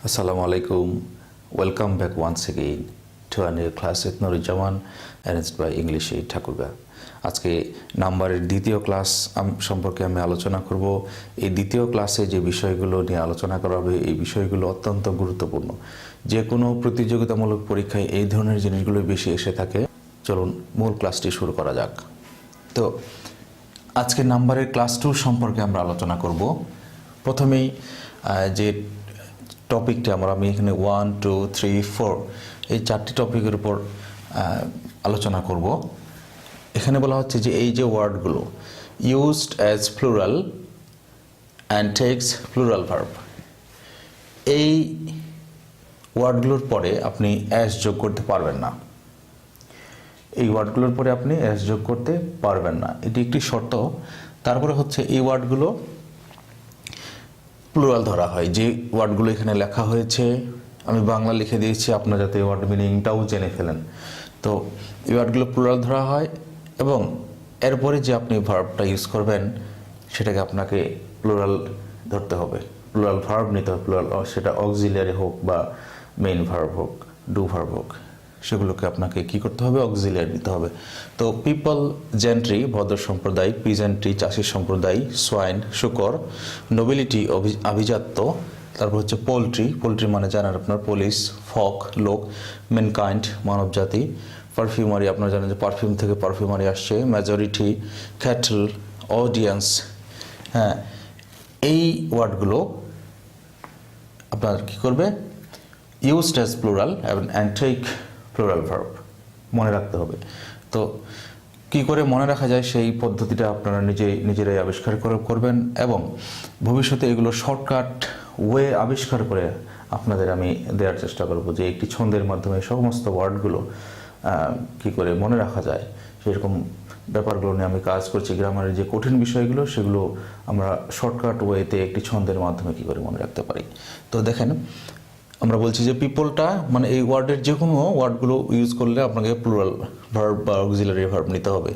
Assalamu alaikum. Welcome back once again to a new class with Nurujaman arranged by English Aid Thakurgaon. আজকে নাম্বারের দ্বিতীয় class সম্পর্কে আমি আলোচনা করব। এই দ্বিতীয় ক্লাসে যে বিষয়গুলো নিয়ে আলোচনা করা হবে এই বিষয়গুলো অত্যন্ত গুরুত্বপূর্ণ। যে কোনো প্রতিযোগিতামূলক পরীক্ষায় এই ধরনের জিনিসগুলো বেশি এসে থাকে। চলুন মূল ক্লাসটি শুরু করা যাক। তো আজকে নাম্বারের ক্লাস 2 সম্পর্কে আমরা আলোচনা করব। প্রথমেই যে টপিকটা আমি এখানে 1, 2, 3, 4 এই চারটি টপিকের উপর আলোচনা করব। এখানে বলা হচ্ছে যে এই যে ওয়ার্ডগুলো used as plural and takes plural verb, এই ওয়ার্ডগুলোর পরে আপনি অ্যাস যোগ করতে পারবেন না। এই ওয়ার্ডগুলোর পরে আপনি অ্যাস যোগ করতে পারবেন না, এটি একটি শর্ত। তারপরে হচ্ছে এই ওয়ার্ডগুলো প্লুরাল ধরা হয়। যে ওয়ার্ডগুলো এখানে লেখা হয়েছে আমি বাংলা লিখে দিয়েছি, আপনারা যাতে ওয়ার্ড মিনিংটাও জেনে ফেলেন। তো এই ওয়ার্ডগুলো প্লুরাল ধরা হয় এবং এরপরে যে আপনি ভার্বটা ইউজ করবেন সেটাকে আপনাকে প্লুরাল ধরতে হবে, প্লুরাল ভার্ব নিতে হবে। প্লুরাল সেটা অক্সিলিয়ারি হোক বা মেইন ভার্ব হোক, ডু ভার্ব হোক, সেগুলোকে আপনাকে কি করতে হবে? অক্সিলিয়ারি নিতে হবে। তো পিপল জেন্ট্রি ভদ্র সম্প্রদায়, পিজেন্ট্রি চাষি সম্প্রদায়, সোয়াইন শুকর, নোবিলিটি আভিজাত্য, তারপর হচ্ছে পোলট্রি, পোলট্রি মানে জানেন আপনার পুলিশ, ফক লোক, মেনকাইন্ড মানবজাতি, পারফিউমারি আপনারা জানেন যে পারফিউম থেকে পারফিউমারি আসছে, মেজরিটি, ক্যাটল, অডিয়েন্স। হ্যাঁ, এই ওয়ার্ডগুলো আপনার কি করবে? Used as plural and take plural verb মনে রাখতে হবে। তো কি করে মনে রাখা যায় সেই পদ্ধতিটা আপনারা নিজেরাই আবিষ্কার করবেন এবং ভবিষ্যতে এগুলো শর্টকাট ওয়ে আবিষ্কার করে আপনাদের আমি দেওয়ার চেষ্টা করব, যে একটি ছন্দের মাধ্যমে সমস্ত ওয়ার্ডগুলো কি করে মনে রাখা যায় সেরকম ব্যাপারগুলো নিয়ে আমি কাজ করছি। গ্রামারের যে কঠিন বিষয়গুলো সেগুলো আমরা শর্টকাট ওয়েতে একটি ছন্দের মাধ্যমে কি করে মনে রাখতে পারি। তো দেখেন, আমরা বলছি যে পিপলটা মানে এই ওয়ার্ডের যে কোনো ওয়ার্ডগুলো ইউজ করলে আপনাকে প্লুরাল ভার্ব বা অক্সিলারি ভার্ব নিতে হবে।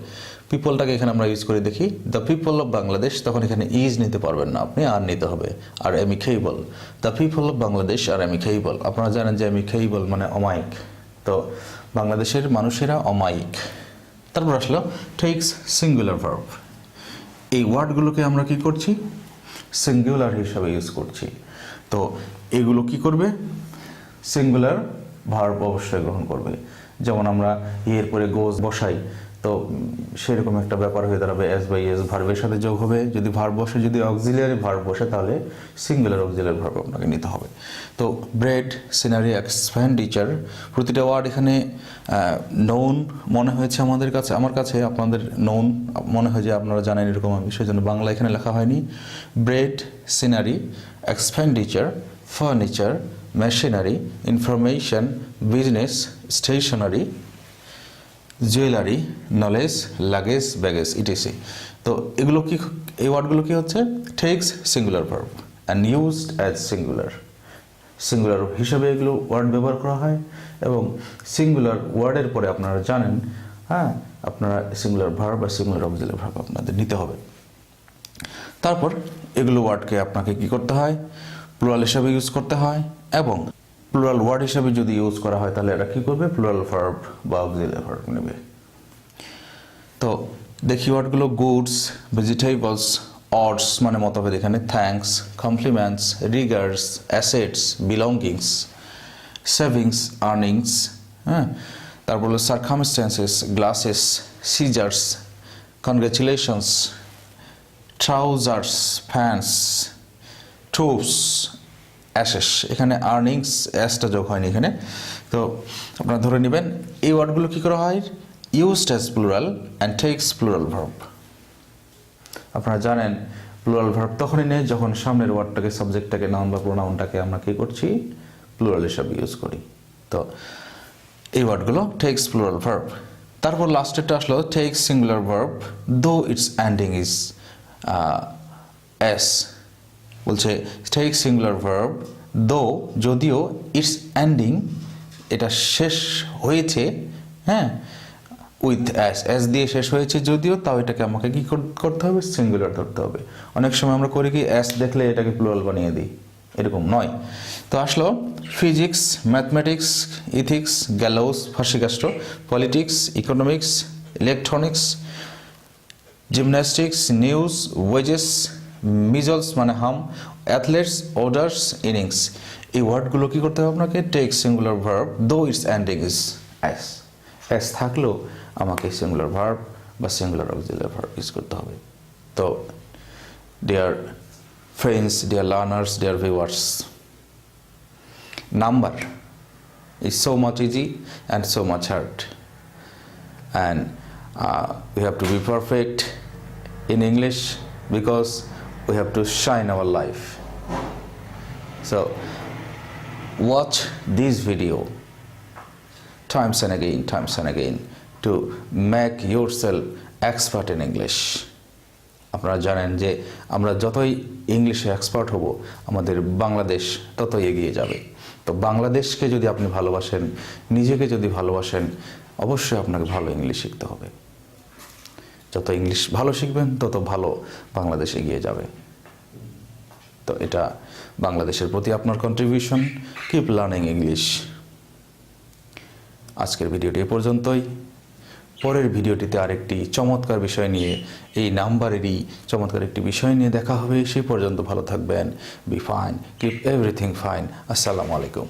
পিপলটাকে এখানে আমরা ইউজ করে দেখি, দ্য পিপল অফ বাংলাদেশ, তখন এখানে ইজ নিতে পারবেন না আপনি, আর নিতে হবে। আর amicable, the people of Bangladesh are amicable, আপনারা জানেন যে অ্যামিকেবল মানে অমায়িক, তো বাংলাদেশের মানুষেরা অমায়িক। তারপর আসলো টেকস সিঙ্গুলার ভার্ব, এই ওয়ার্ডগুলোকে আমরা কি করছি? সিঙ্গুলার হিসাবে ইউজ করছি। তো এগুলো কি করবে? সিঙ্গুলার ভার্ব অবশ্যই গ্রহণ করবে। যেমন আমরা এর পরে গোজ বসাই, তো সেরকম একটা ব্যাপার হয়ে দাঁড়াবে এস বাই এস ভার্বের সাথে যোগ হবে। যদি ভার্ব বসে, যদি অক্সিলিয়ারি ভার্ব বসে, তাহলে সিঙ্গুলার অক্সিলিয়ারি ভার্ব আপনাকে নিতে হবে। তো ব্রেড, সিনারি, এক্সপেন্ডিচার, প্রতিটা ওয়ার্ড এখানে নৌন মনে হয়েছে আমার কাছে আপনাদের নৌন মনে হয় যে আপনারা জানেন এরকম আমি, সেজন্য বাংলা এখানে লেখা হয়নি। Bread, scenery, expenditure, furniture, machinery, information, business, stationery, jewellery, knowledge, luggage, baggage, ETC. তো এগুলো কি, এই ওয়ার্ডগুলো কি হচ্ছে? Takes singular verb and used as singular, singular হিসাবে এগুলো ওয়ার্ড ব্যবহার করা হয়। এবং সিঙ্গুলার ওয়ার্ডের পরে আপনারা জানেন, হ্যাঁ, আপনারা সিঙ্গুলার ভার্ব বা সিঙ্গুলার অক্সিলারি ভার্ব আপনাদের নিতে হবে। তারপর এগুলো ওয়ার্ডকে আপনাকে কি করতে হয়? প্লুরাল হিসাবে ইউজ করতে হয়, এবং প্লুরাল ওয়ার্ড হিসাবে যদি ইউজ করা হয় তাহলে এটা কি করবে? প্লুরাল ভার্ব বা অক্সিলারি ভার্ব নেবে। তো দেখি ওয়ার্ডগুলো গুডস, ভেজিটেবলস, অডস মানে মতভেদ এখানে, thanks, compliments, regards, assets, belongings, savings, earnings, হ্যাঁ, তারপর হলো circumstances, glasses, scissors, congratulations, trousers, pants, টুপস, অ্যাশেস। এখানে আর্নিংস অ্যাসটা যোগ হয়নি এখানে। তো আপনারা ধরে নেবেন এই ওয়ার্ডগুলো কী করা হয়? Used as plural and takes plural verb. আপনারা জানেন প্লুরাল ভার্ব তখনই নেই যখন সামনের ওয়ার্ডটাকে, সাবজেক্টটাকে, নাউন বা প্রোনাউনটাকে আমরা কী করছি? প্লুরাল হিসাবে ইউজ করি। তো এই ওয়ার্ডগুলো টেকস প্লুরাল ভার্ব। তারপর লাস্টেরটা আসলো tax singular verb though its ending is S. বলছে টেক সিঙ্গুলার ভার্ব দো, যদিও, ইটস এন্ডিং এটা শেষ হয়েছে, হ্যাঁ, উইথ অ্যাস দিয়ে শেষ হয়েছে যদিও, তাও এটাকে আমাকে কি করতে হবে? সিঙ্গুলার ধরতে হবে। অনেক সময় আমরা করি কি, অ্যাস দেখলে এটাকে প্লুরাল বানিয়ে দিই, এরকম নয়। তো আসলো ফিজিক্স, ম্যাথমেটিক্স, ইথিক্স, গ্যালোস ফার্সিকাস্ট, politics, economics, electronics, gymnastics, news, wages, measles মানে হাম, অ্যাথলেটস, অর্ডার্স, ইনিংস। এই ওয়ার্ডগুলো কী করতে হবে আপনাকে? Take singular verb though its ending is S. S থাকলেও আমাকে সিঙ্গুলার ভার্ব বা সিঙ্গুলার অক্সিলারি ভার্ব ইউজ করতে হবে। তো dear friends, dear learners, dear viewers, number is so much easy and so much hard, and we have to be perfect in English because we have to shine our life. So watch this video times and again to make yourself expert in English. আপনারা জানেন যে আমরা যতই ইংলিশে expert হব আমাদের বাংলাদেশ ততই এগিয়ে যাবে। তো বাংলাদেশকে যদি আপনি ভালোবাসেন, নিজেকে যদি ভালোবাসেন, অবশ্যই আপনাকে ভালো ইংলিশ শিখতে হবে। যত ইংলিশ ভালো শিখবেন তত ভালো বাংলাদেশ এগিয়ে যাবে। তো এটা বাংলাদেশের প্রতি আপনার কন্ট্রিবিউশন। Keep learning English. আজকের ভিডিওটি এ পর্যন্তই। পরের ভিডিওটিতে আরেকটি চমৎকার বিষয় নিয়ে, এই নাম্বারেরই চমৎকার একটি বিষয় নিয়ে দেখা হবে। সেই পর্যন্ত ভালো থাকবেন। Be fine, keep everything fine. আসসালামু আলাইকুম।